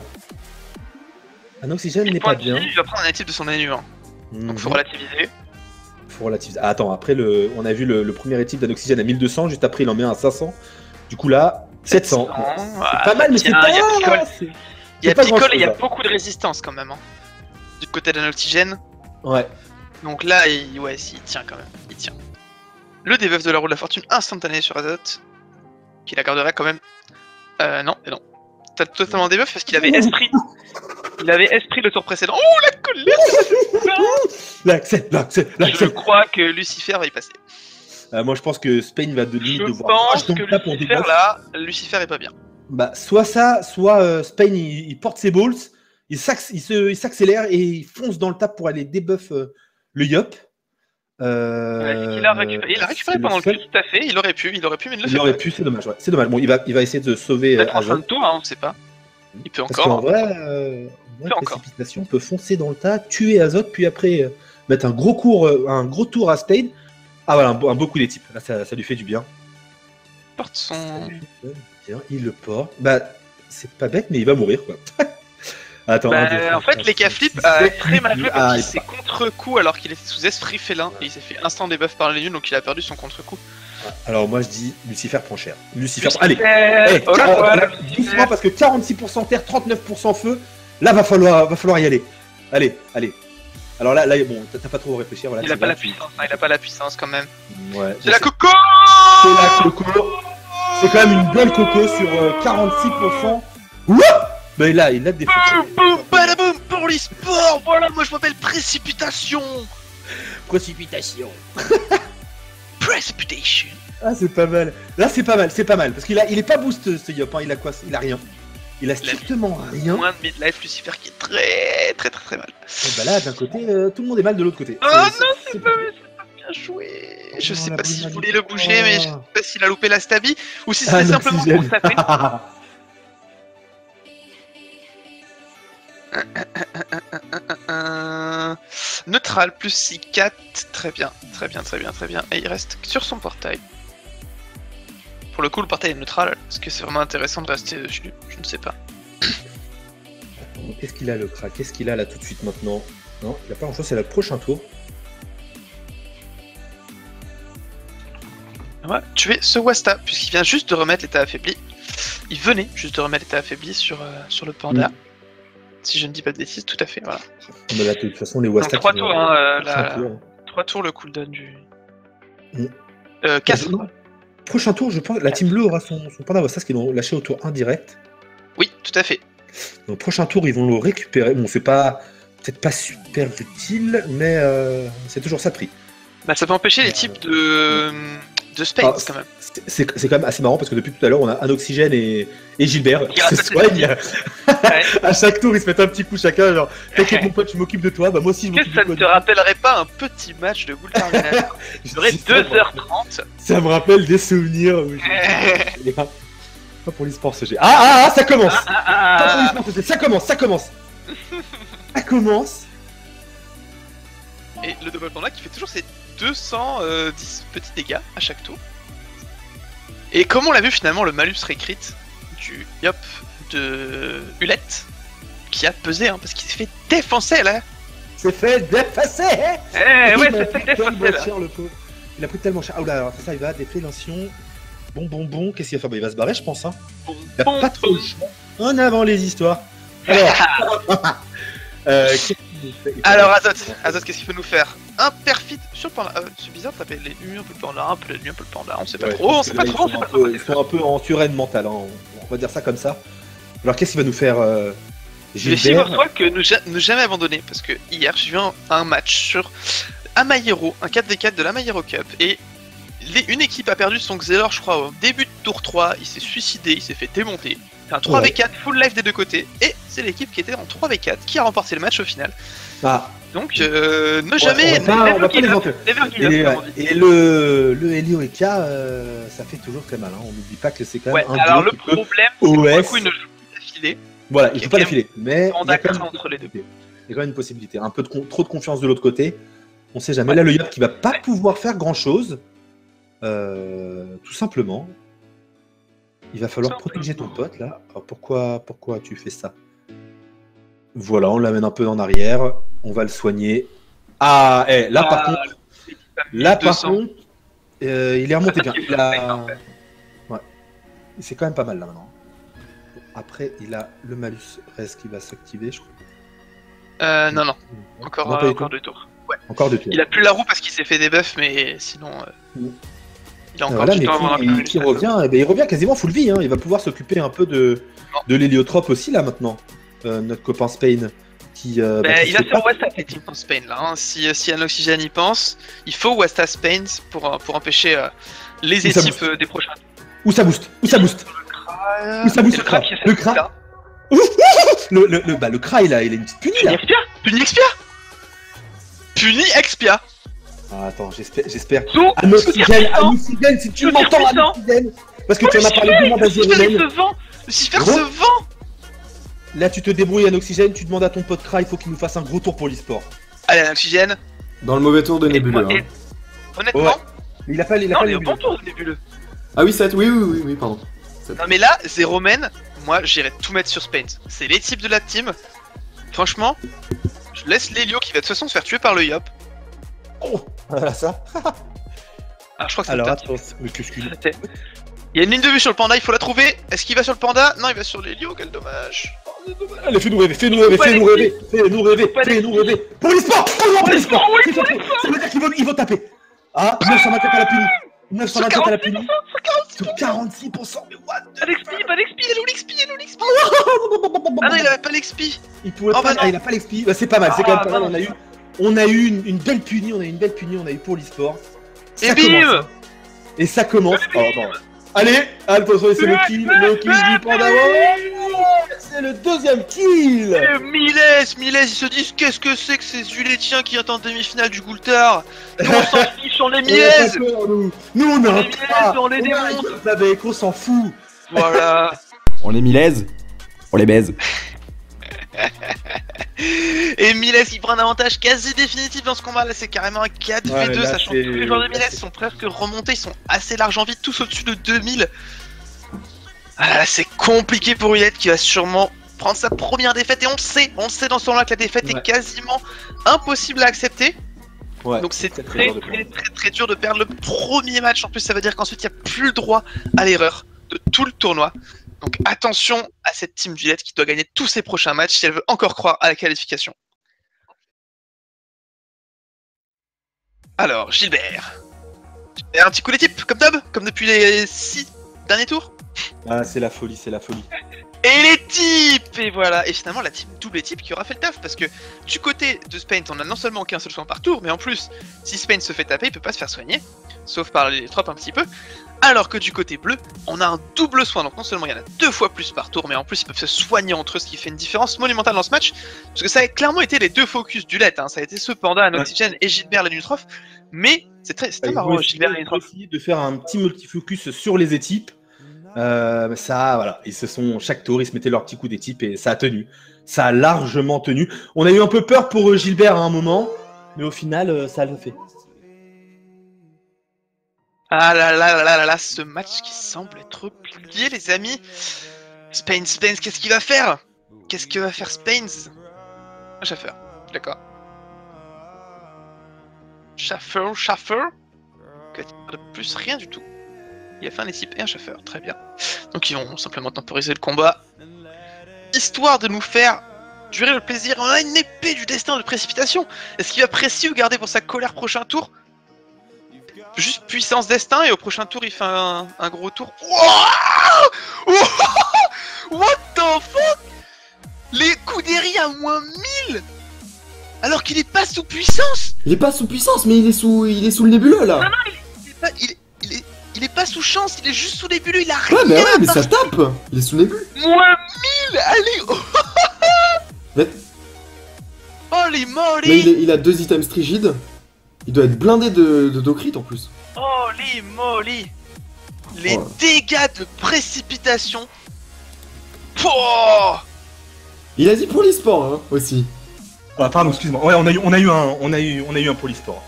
S1: Un oxygène n'est pas bien.
S3: Il va prendre un type de son annu, hein. Donc faut relativiser.
S1: Ah, attends, après, on a vu le premier équipe d'un oxygène à 1200, juste après il en met un à 500. Du coup là, 700. C'est pas mal, mais c'est pas...
S3: Il y a Picole et il y a beaucoup de résistance quand même, hein. Du côté d'un oxygène.
S1: Ouais.
S3: Donc là, il tient quand même. Il tient. Le debuff de la roue de la fortune instantanée sur Azote. Qui la garderait quand même. Non, et non. T'as totalement debuff parce qu'il avait esprit. Il avait esprit le tour précédent. Oh, la colère!
S1: L'accès.
S3: Je crois que Lucifer va y passer.
S1: Moi je pense que Spain va devoir.
S3: Je pense que Lucifer là, Lucifer est pas bien.
S1: Bah, soit ça, soit Spain il porte ses balls, il s'accélère et il fonce dans le tap pour aller debuff le Yop.
S3: Il a récupéré pendant le cul, tout à fait. Il aurait pu, mais il le fait.
S1: Il aurait pu, c'est dommage. Ouais. C'est dommage. Bon, il va essayer de sauver.
S3: Peut-être en fin de tour, hein, on ne sait pas. Il peut encore.
S1: En vrai, précipitation peut foncer dans le tas, tuer Azote, puis après mettre un gros tour à Spain. Ah voilà, un beau coup des types. Là, ça lui fait du bien.
S3: Il porte son.
S1: Il le porte. Bah, c'est pas bête, mais il va mourir quoi. Attends,
S3: en fait, les Flip a très mal joué parce qu'il s'est contre-coup alors qu'il était sous esprit félin et il s'est fait instant debuff par les nuls, donc il a perdu son contre-coup.
S1: Alors moi je dis Lucifer prend cher. Lucifer. Allez, doucement parce que 46% terre, 39% feu. Là va falloir y aller. Allez. Alors là bon, t'as pas trop à réfléchir. Voilà,
S3: il a pas la puissance, il a pas la puissance quand même.
S1: Ouais.
S3: C'est la coco.
S1: C'est la coco. C'est quand même une bonne coco sur 46%. Wouh! Mais là, il a des
S3: boum, badaboum pour l'e-sport. Voilà, moi je m'appelle Précipitation.
S1: Précipitation.
S3: Precipitation.
S1: Ah, c'est pas mal. Là, c'est pas mal. Parce qu'il est pas boost, ce Yop. Hein. Il a quoi? Il a rien. Il a strictement rien.
S3: Moins de midlife Lucifer qui est très mal.
S1: Et bah là, d'un côté, tout le monde est mal de l'autre côté.
S3: Oh non, c'est pas bien joué. Je sais pas si je voulais le bouger, mais je sais pas s'il a loupé la stabi ou si c'était simplement pour taper. Neutral plus 6-4, très bien. Et il reste sur son portail. Pour le coup, le portail est neutral. Est-ce que c'est vraiment intéressant de rester dessus? Je ne sais pas.
S1: Qu'est-ce qu'il a le crack? Qu'est-ce qu'il a là tout de suite maintenant? Non, il a pas grand-chose, c'est le prochain tour.
S3: Ouais, tuer ce Wasta, puisqu'il vient juste de remettre l'état affaibli. Il venait juste de remettre l'état affaibli sur le panda. Si je ne dis pas de bêtises, tout à fait, voilà.
S1: Mais là, de toute façon, les Wasta.
S3: 3 tours, hein, 3 tours le cooldown du. 4.
S1: Prochain tour, je pense, la Team Bleu aura son panda Wasta, ce qu'ils l'ont lâché au tour 1 direct.
S3: Oui, tout à fait.
S1: Donc, prochain tour, ils vont le récupérer. Bon, c'est peut-être pas super utile, mais c'est toujours ça de prix.
S3: Bah, ça peut empêcher les types de Space quand même.
S1: C'est quand même assez marrant parce que depuis tout à l'heure, on a un Oxygène et Gilbert qui se soignent. À chaque tour, ils se mettent un petit coup chacun. Genre, t'inquiète mon pote, je m'occupe de toi. Bah, moi aussi, je m'occupe de toi.
S3: Que ça ne te rappellerait pas un petit match de Gould Terminator? Il durait 2h30.
S1: Ça me rappelle des souvenirs. Pas pour l'e-sport ce jeu. Ah, ça commence. Pas pour l'e-sport, ça commence. Ça commence.
S3: Et le double panda qui fait toujours ses 210 petits dégâts à chaque tour. Et comme on l'a vu finalement, le malus recrit du Yop de Hulette qui a pesé, hein, parce qu'il s'est fait défoncer là.
S1: C'est fait défoncer.
S3: Ouais, c'est fait défoncer là.
S1: Il a pris tellement cher. Ah là, alors ça, il va déflation. Bon, qu'est-ce qu'il va faire? Bah, il va se barrer, je pense. Hein. Il a pas trop le choix. En avant les histoires. Alors, qu'est-ce qu'il
S3: Alors Azot, qu'est-ce qu'il peut nous faire? Un perfide sur le panda. C'est bizarre de taper l'ennemi un peu le panda, un peu l'ennemi un peu le panda, on sait pas trop, on sait pas trop,
S1: Ils sont un peu en surène mentale, hein. On va dire ça comme ça. Alors qu'est-ce qu'il va nous faire
S3: Mais figure-toi que ne jamais abandonner, parce que hier j'ai vu un match sur Amayero, un 4v4 de l'Amayero Cup, et une équipe a perdu son Xelor, je crois, au début de tour 3, il s'est suicidé, il s'est fait démonter. C'est un 3v4 full life des deux côtés, et c'est l'équipe qui était en 3v4 qui a remporté le match au final.
S1: Ah.
S3: Donc, ne jamais.
S1: On va pas les
S3: never give up,
S1: et le Helio Eka, ça fait toujours très mal. Hein. On n'oublie pas que c'est quand même un
S3: alors
S1: duo
S3: le
S1: qui peut
S3: problème, c'est que pour
S1: OS.
S3: le coup, il ne joue pas d'affilée.
S1: Voilà, il ne faut pas d'affilée. Mais
S3: On
S1: il y a
S3: a
S1: quand même
S3: entre les deux.
S1: il y a quand même une possibilité. Un peu trop de confiance de l'autre côté. On sait jamais. Là, le Yop qui va pas pouvoir faire grand chose. Tout simplement. Il va falloir protéger ton pote là. Alors pourquoi tu fais ça? Voilà, on l'amène un peu en arrière. On va le soigner. Ah, là par contre, il est remonté bien. Ouais. C'est quand même pas mal là maintenant. Après, il a le malus reste qui va s'activer, je crois.
S3: Non. Encore 2 tours. Ouais.
S1: Encore 2 tours.
S3: Il a plus la roue parce qu'il s'est fait des buffs, mais sinon. Il a encore
S1: voilà,
S3: du temps avant
S1: qui revient, il revient quasiment full vie. Hein. Il va pouvoir s'occuper un peu de l'héliotrope aussi là maintenant. Notre copain Spain. Qui
S3: il va faire West Team en Spain là. Hein. Si un oxygène y pense, il faut West Spain pour empêcher les équipes des prochains.
S1: Où ça booste. Où ça booste
S3: le Kra qui est
S1: le Kra. Le Kra il a une petite punie là.
S3: Puni Expia.
S1: Ah, attends, j'espère. Un oxygène, si tu m'entends, un oxygène. Parce que tu en as parlé de moi,
S3: Lucifer se vend.
S1: Là, tu te débrouilles un oxygène, tu demandes à ton pote Kra, il faut qu'il nous fasse un gros tour pour l'e-sport.
S3: Allez, un oxygène.
S4: Dans le mauvais tour de Nébuleux. Hein.
S3: Honnêtement,
S1: il a pas
S3: le bon tour de Nébuleux.
S4: Ah oui, 7, oui, pardon. 7.
S3: Non mais là, Zero Man, moi j'irais tout mettre sur Spain. C'est les types de la team. Franchement, je laisse l'Helio qui va de toute façon se faire tuer par le Yop.
S1: Oh, voilà ça.
S3: Alors je crois que c'est
S1: alors attends, mais qu'est-ce qu'il
S3: Il y a une ligne de vue sur le panda, il faut la trouver. Est-ce qu'il va sur le panda? Non, il va sur l'Helio, quel dommage.
S1: Allez, fais-nous rêver. Pour l'e-sport. Ça veut dire qu'ils vont taper. Ah, 924 à la puni. 924 à la puni. Sur 46%, mais what?
S3: Pas d'XP, il a l'XP. Ah non, il avait pas l'XP.
S1: Il pouvait pas, il a pas l'XP. Bah, c'est pas mal, c'est quand même pas mal. On a eu une belle punie, on a eu pour l'e-sport.
S3: Et bim!
S1: Et ça commence. Oh non. Allez, attention, c'est le kill du panda. C'est le deuxième kill.
S3: Et Miles, ils se disent qu'est-ce que c'est que ces Julétiens qui attendent demi-finale du Goultard. Nous on s'en fiche, on les Miles.
S1: Nous on a un
S3: Miles, on les démonte.
S1: Avec, on s'en fout.
S3: Voilà.
S4: On les Miles, on les baise.
S3: Et Miles qui prend un avantage quasi définitif dans ce combat là, c'est carrément un 4v2, sachant que tous les joueurs de Miles sont presque remontés, ils sont assez large en vie, tous au-dessus de 2000. Ah là, c'est compliqué pour Hulette qui va sûrement prendre sa première défaite, et on sait dans ce tournoi que la défaite est quasiment impossible à accepter. Donc c'est très dur de perdre le premier match, en plus ça veut dire qu'ensuite il n'y a plus le droit à l'erreur de tout le tournoi. Donc attention à cette team Villette qui doit gagner tous ses prochains matchs si elle veut encore croire à la qualification. Alors, Gilbert. Un petit coup d'équipe, comme d'hab, comme depuis les 6 derniers tours.
S1: Ah, c'est la folie.
S3: Et les types. Et voilà, et finalement la team double équipe qui aura fait le taf, parce que du côté de Spain, on a non seulement qu'un seul soin par tour, mais en plus, si Spain se fait taper, il peut pas se faire soigner, sauf par les tropes un petit peu. Alors que du côté bleu, on a un double soin, donc non seulement il y en a 2 fois plus par tour, mais en plus ils peuvent se soigner entre eux, ce qui fait une différence monumentale dans ce match, parce que ça a clairement été les 2 focus du LED, hein. Ça a été ce panda, un oxygène et Gilbert la Nutrof, mais c'était marrant, Gilbert la Nutrof.
S1: Ils ont essayé de faire un petit multifocus sur les équipes, ça, voilà, chaque tour ils se mettaient leur petit coup d'équipe et ça a tenu, ça a largement tenu. On a eu un peu peur pour Gilbert à un moment, mais au final ça l'a fait.
S3: Ah là, ce match qui semble être plié, les amis. Spain, qu'est-ce qu'il va faire? Qu'est-ce que va faire Spain? Un Schaffer, d'accord. Schaffer. Que de plus, rien du tout. Il a fait un équipe et un Schaffer, très bien. Donc ils vont simplement temporiser le combat, histoire de nous faire durer le plaisir. On a une épée du destin de précipitation. Est-ce qu'il va précis ou garder pour sa colère prochain tour? Juste puissance destin et au prochain tour il fait un gros tour. Wow. What the fuck? Les Kuderi à moins 1000 alors qu'il est pas sous puissance.
S4: Il est pas sous puissance, mais il est sous le nébuleux là.
S3: Non, il est pas sous chance, il est juste sous nébuleux, il a rien.
S4: Ouais, mais ça tape. Il est sous nébuleux.
S3: Moins 1000. Allez.
S4: Mais...
S3: Holy moly.
S4: Mais il a 2 items rigides. Il doit être blindé de Docrit en plus.
S3: Holy moly. Les dégâts de précipitation. Oh.
S4: Il a dit pour l'e-sport hein, aussi.
S1: Ah pardon, excuse-moi. Ouais, on a eu un pour l'e-sport.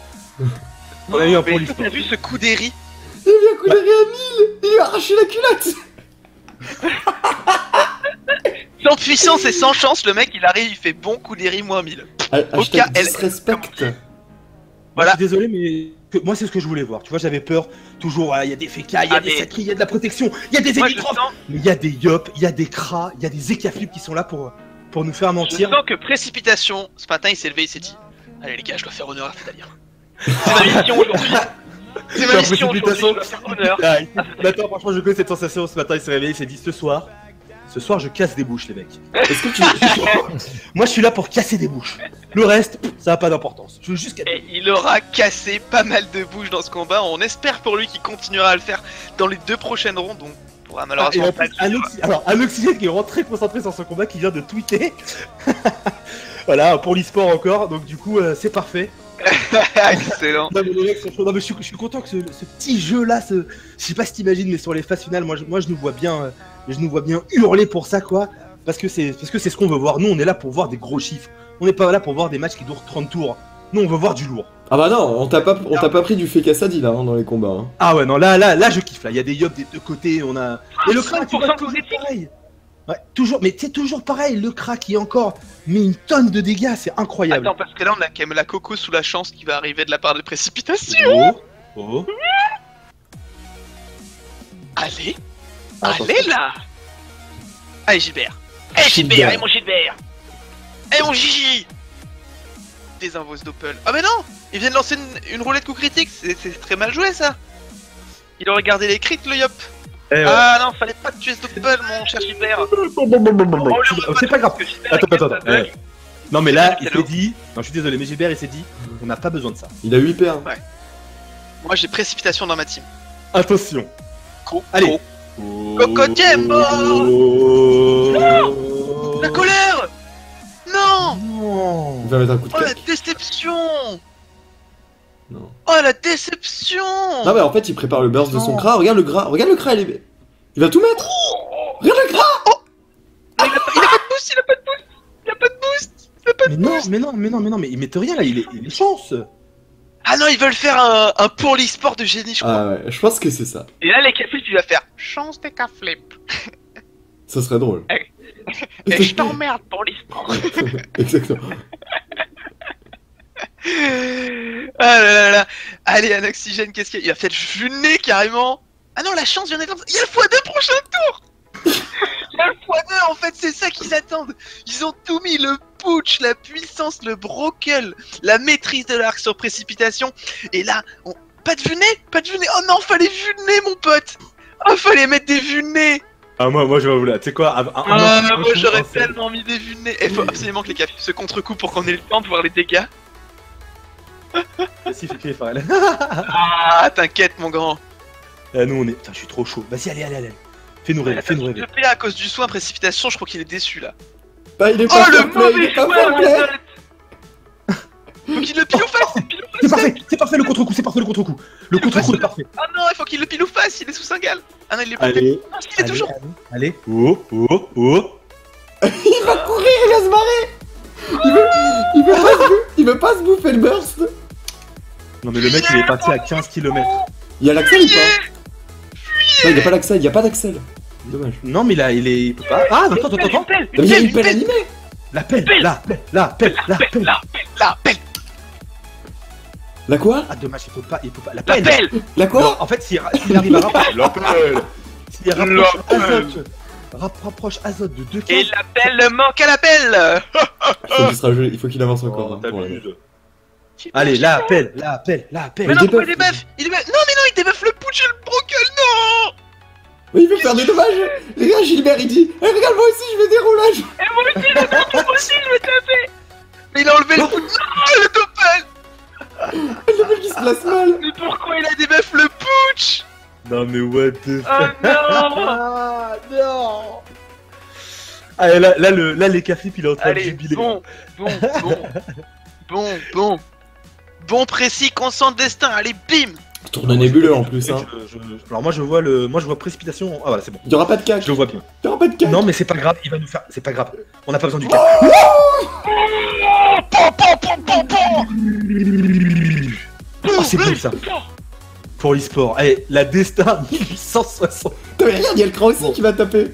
S1: On a eu un pour l'e-sport.
S3: T'as vu ce coup d'Eri?
S4: Il a mis un coup d'arrêt à 1000. Il lui a arraché la culotte.
S3: Sans puissance et sans chance, le mec il arrive, il fait bon coup d'Eri moins 1000.
S4: Hashtag disrespect.
S3: Voilà.
S1: Je suis désolé, mais moi c'est ce que je voulais voir. Tu vois, j'avais peur. Toujours, il y a des fécas, il y a des sacris, il y a de la protection, il y a des émitrophes. Mais il y a des yops, il y a des kras, il y a des écaflips qui sont là pour nous faire mentir.
S3: Je sens que précipitation, ce matin il s'est levé, il s'est dit allez les gars, je dois faire honneur à Fédalien. C'est ma mission aujourd'hui. C'est ma mission aujourd'hui, je dois faire honneur.
S1: Attends, franchement, je connais cette sensation. Ce matin, il s'est réveillé, il s'est dit ce soir, je casse des bouches, les mecs. Est-ce que tu... Moi, je suis là pour casser des bouches. Le reste, ça n'a pas d'importance. Je veux juste casser.
S3: Et il aura cassé pas mal de bouches dans ce combat. On espère pour lui qu'il continuera à le faire dans les 2 prochaines rondes. Donc, on pourra malheureusement pas.
S1: Alors, un Oxygène qui est vraiment très concentré sur son combat, qui vient de tweeter. Voilà, pour l'e-sport encore. Donc, du coup, c'est parfait.
S3: Excellent.
S1: Non, mais les mecs sont chauds. Non, mais je suis content que ce petit jeu-là, je sais pas si t'imagines, mais sur les phases finales, moi je nous vois bien. Je nous vois bien hurler pour ça, quoi, parce que c'est ce qu'on veut voir. Nous, on est là pour voir des gros chiffres. On n'est pas là pour voir des matchs qui durent 30 tours. Nous, on veut voir du lourd.
S4: Ah bah non, on t'a pas pris du fake Assadi là hein, dans les combats. Hein.
S1: Ah ouais, non, là, je kiffe. Là, il y a des yops des 2 côtés. On a. Et le crack, tu vois, toujours pareil. Ouais, toujours, mais c'est toujours pareil. Le crack qui encore met une tonne de dégâts, c'est incroyable.
S3: Attends, parce que là, on a quand même la coco sous la chance qui va arriver de la part de précipitation.
S1: Oh.
S3: Allez là. Allez Gilbert. Gilbert, et mon Gilbert. Et mon Gigi. Désinvose Doppel. Ah mais non, il vient de lancer une roulette coup critique, c'est très mal joué ça. Il aurait gardé les crits le yop. Ah non, fallait pas tuer ce Doppel mon cher Gilbert.
S1: C'est pas grave. Attends. Non mais là, il s'est dit... Non, je suis désolé, mais Gilbert, il s'est dit, on n'a pas besoin de ça.
S4: Il a 8 PA.
S3: Ouais. Moi j'ai précipitation dans ma team.
S1: Attention.
S3: Allez. Coco Jumbo. La colère. Non.
S4: Il va mettre un coup de
S3: Oh la
S4: claque.
S3: déception.
S4: Non.
S3: Oh la déception.
S4: Non mais en fait il prépare le burst de son Kra. Regarde le Kra, il va tout mettre. Regarde le Kra.
S3: Il a pas de boost, il a pas de boost.
S1: Mais il met rien là, il est chance.
S3: Ah non, ils veulent faire un pour l'e-sport de génie, je crois.
S4: Ah ouais, je pense que c'est ça.
S3: Et là, les K-Flip, tu vas faire chance des K-Flip.
S4: Ça serait drôle.
S3: Et je t'emmerde pour l'e-sport.
S4: Exactement.
S3: Ah là. Allez, un oxygène, qu'est-ce qu'il y a? Il a fait le nez carrément. Ah non, la chance vient d'être... Il y a le x2 prochain tour. Il y a le x2, en fait, c'est ça qu'ils attendent. Ils ont tout mis, le putsch, la puissance, le brokel, la maîtrise de l'arc sur précipitation. Et là, pas de vue nez. Oh non, fallait vue de nez, mon pote. Oh, fallait mettre des vues de nez.
S1: Ah moi je vais vous là, tu sais quoi,
S3: moi j'aurais tellement mis des vues de nez. Il faut absolument que les K-Flip se contre-coup pour qu'on ait le temps de voir les dégâts.
S1: Si, fait Farrell.
S3: Ah, t'inquiète, mon grand.
S1: Nous on est... Putain, je suis trop chaud. Vas-y, allez. Fais-nous rêver.
S3: Le PA à cause du soin précipitation, je crois qu'il est déçu là.
S4: Bah il est pas fair play, il est pas fair play.
S3: Faut qu'il le pile ou face.
S1: C'est parfait le contre-coup, Le contre-coup est parfait.
S3: Ah non, il faut qu'il le pile ou face, il est sous Singal. Ah non, il est pas.
S1: Allez.
S3: Non, il est toujours.
S1: Allez. Oh.
S4: Il va courir, il va se barrer. Il veut pas se bouffer le burst.
S1: Non mais le mec il est parti à 15 km.
S4: Il y a l'accel ou pas? Non, il y a pas l'accel, Dommage.
S1: Non mais là il peut pas. Ah attends.
S4: Il y a une pelle animée.
S1: La pelle.
S4: La quoi?
S1: Ah dommage, il peut pas. La pelle.
S4: La quoi?
S1: Non, en fait s'il arrive à rapprocher. La pelle. S'il rapproche Azote. rapproche Azote de 2
S3: Et
S1: cases.
S3: l'appel manque à l'appel.
S4: Il faut qu'il avance encore.
S1: Oh,
S4: hein, pour
S1: t'abuses. Allez, là, appelle.
S3: Mais non, pourquoi il débuff? Non, mais non, il débuff le putsch et le brocal, non.
S4: Mais il veut faire des dommages. Les gars, Gilbert, il dit regarde, moi aussi, je vais des roulages.
S3: Et moi aussi, je vais taper. Mais il a enlevé le putsch. Non, le doppel.
S4: Le mec, il se place mal.
S3: Mais pourquoi il a débuff le putsch?
S1: Non, mais what the
S3: Oh non.
S1: Ah, non. Allez, là, les cafés, il est en train de
S3: Allez,
S1: jubiler.
S3: Bon, précis, concentre destin, allez, bim.
S4: Tourne nébuleux en plus. Hein.
S1: Alors moi je vois précipitation. Ah voilà, c'est bon.
S4: Il y aura pas de cac.
S1: Je le vois bien.
S4: Il y aura pas de cac.
S1: Non mais c'est pas grave, il va nous faire. C'est pas grave. On n'a pas besoin du cas. Oh c'est beau ça. Pour l'e-sport. Allez, la destin 1860.
S4: Putain, mais regarde, il y a le cran aussi qui va taper.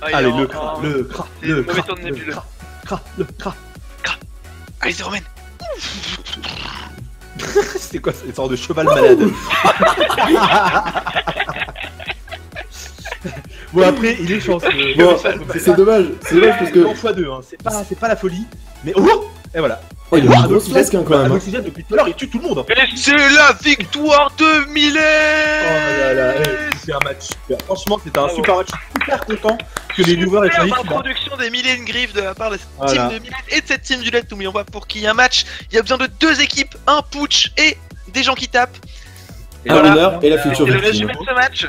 S1: Allez, le cra.
S3: C'est le mauvais tour de nébuleux.
S1: Le cra.
S3: Allez, c'est Romain.
S1: C'était quoi cette sorte de cheval malade? Bon après il est chanceux.
S4: Bon, c'est dommage parce que.
S1: En x2, hein. C'est pas la folie. Mais oh. Et voilà.
S4: Oh, il y a une grosse flasque hein, quand même.
S1: Un
S4: Hein.
S1: oxygène depuis tout à l'heure, il tue tout le monde.
S3: Et c'est la victoire de Millet.
S1: Oh là là, c'est un match super. Franchement, c'était un super match. Je suis super content que les viewers aient choisi
S3: Superbe
S1: celui-là.
S3: introduction des Millet Griff de la part de cette
S1: Voilà.
S3: team de Millet et de cette team du LED. N'oublions pas pour qu'il y ait un match, il y a besoin de 2 équipes, un putsch et des gens qui tapent. Et
S4: Un winner et la future
S3: c'est le
S4: victime.
S3: résumé de ce match.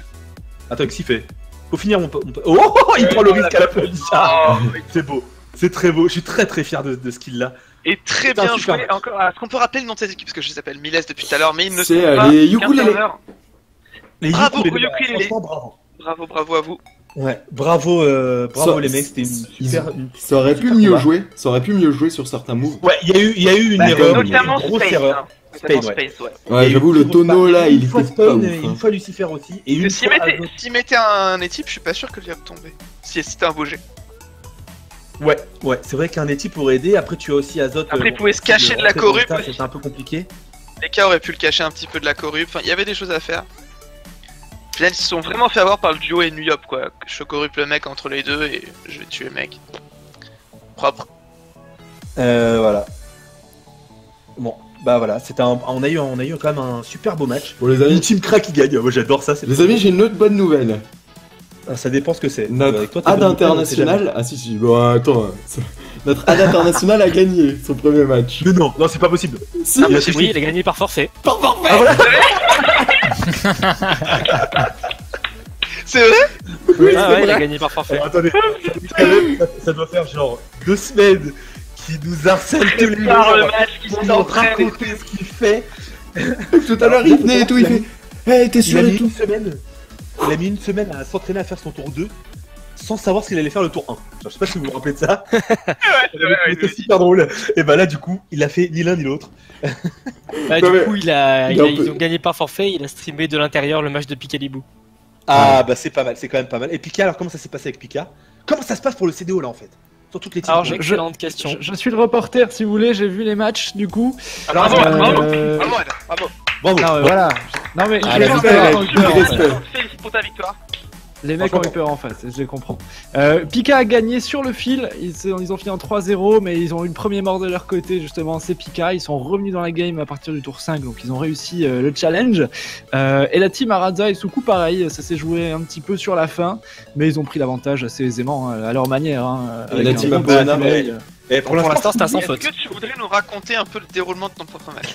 S1: Attends, qu'est-ce qu'il fait? Faut finir, on peut. Oh, il prend le risque à la police.
S3: Oh,
S1: C'est beau. C'est très beau. Je suis très très fier de ce qu'il a.
S3: et très
S1: C'est un
S3: bien
S1: super
S3: joué.
S1: match.
S3: Encore, est-ce qu'on peut rappeler le nom de cette équipe? Parce que je les appelle Miles depuis tout à l'heure, mais ils ne sont
S4: C'est
S3: pas.
S4: les ukulélés.
S3: serveurs.
S1: Les
S3: Bravo,
S1: ukulélés,
S3: ukulélé.
S1: franchement, bravo.
S3: Bravo à vous.
S1: Ouais, bravo
S4: Ça-
S1: les mecs. C'était une super.
S4: Ça aurait pu
S1: super
S4: mieux
S1: combat.
S4: jouer. Ça aurait pu mieux jouer sur certains moves.
S1: Ouais, il y a eu une
S4: Bah,
S1: erreur,
S3: Notamment
S1: une grosse
S3: Space.
S1: erreur.
S3: hein. Notamment
S1: Space, ouais.
S3: Space, ouais.
S4: Ouais, j'avoue, le tonneau là, il
S1: une fois
S4: était pas
S1: Spawn,
S4: ouf.
S1: une
S4: Hein.
S1: fois Lucifer aussi, et une
S3: S'il
S1: fois
S3: mettait,
S1: Azot.
S3: s'il mettait un étype, je suis pas sûr que lui a tombé. Si c'était un beau jet.
S1: Ouais, c'est vrai qu'un équipe pourrait aider. Après, tu as aussi Azot.
S3: Après, il pouvait se cacher de la
S1: rentrer
S3: corrup
S1: dans le tas,
S3: aussi.
S1: C'était un peu compliqué.
S3: Les cas auraient pu le cacher un petit peu de la corrup. Enfin, il y avait des choses à faire. Au final, ils se sont vraiment fait avoir par le duo et New Yop, quoi. Je corrupe le mec entre les deux et je vais tuer le mec. Propre.
S1: Voilà. Bon, bah voilà, on a eu quand même un super beau match.
S4: Bon, les
S1: Une
S4: amis,
S1: team crack qui gagne. Moi, j'adore ça.
S4: les amis, j'ai une autre bonne nouvelle.
S1: Ça dépend ce que c'est.
S4: Notre
S1: Avec toi, t'es
S4: ad
S1: bonne nouvelle, on sait jamais.
S4: international. Ah si, bon, attends. Notre ad international a gagné son premier match.
S1: Mais non, c'est pas possible.
S4: Si,
S1: Ah, c'est
S2: Oui, il a gagné par forfait.
S4: par forfait.
S1: Ah, voilà.
S3: C'est vrai?
S4: Oui,
S2: Ah
S4: c'est
S2: ouais, il a
S4: vrai.
S2: gagné par forfait.
S1: Alors, attendez, ça doit faire genre 2 semaines qu'il nous harcèle tous les
S3: Par le
S1: jours
S3: match qui
S1: pour nous
S3: s'entraîne.
S1: raconter ce qu'il fait.
S4: Tout à l'heure, il venait et tout, il fait. Hey, t'es
S1: Il
S4: sûr
S1: a
S4: et
S1: mis
S4: tout.
S1: une semaine à s'entraîner à faire son tour 2 sans savoir s'il allait faire le tour 1. Je sais pas si vous vous rappelez de ça.
S3: Ouais, c'est vrai, ouais,
S1: C'était super drôle. Et bah là, du coup, il a fait ni l'un ni l'autre.
S2: Bah,
S4: Non,
S2: du
S4: mais-
S2: coup,
S4: il a un
S2: ils
S4: peu-
S2: ont gagné par forfait, il a streamé de l'intérieur le match de Picalibou.
S1: Ah bah c'est pas mal, c'est quand même pas mal. Et Pika, alors comment ça s'est passé avec Pika? Comment ça se passe pour le CDO là en fait? Sur toutes les teams.
S5: Alors,
S2: Excellente question.
S5: Je suis le reporter, si vous voulez, j'ai vu les matchs du coup.
S3: Bravo,
S5: Euh,
S3: bravo, bravo, Anna, bravo.
S1: Bravo.
S5: Non, voilà. Non, mais
S2: Ah,
S5: les
S2: la
S5: mecs
S2: victoire,
S5: ont eu
S4: du
S5: peur, en
S4: respect.
S5: fait.
S3: Félicite pour ta victoire.
S5: Les mecs ont eu peur en face, je les comprends. Pika a gagné sur le fil, ils ont fini en 3-0, mais ils ont eu le premier mort de leur côté, justement, c'est Pika. Ils sont revenus dans la game à partir du tour 5, donc ils ont réussi le challenge. Et la team Araza et Suku, pareil, ça s'est joué un petit peu sur la fin, mais ils ont pris l'avantage assez aisément, à leur manière. Hein,
S4: Et la
S5: avec
S4: team
S5: un
S4: Apollina,
S5: bon play.
S1: Et
S2: Pour l'instant, c'est un sans
S3: Est-ce
S2: faute.
S3: que tu voudrais nous raconter un peu le déroulement de ton propre match?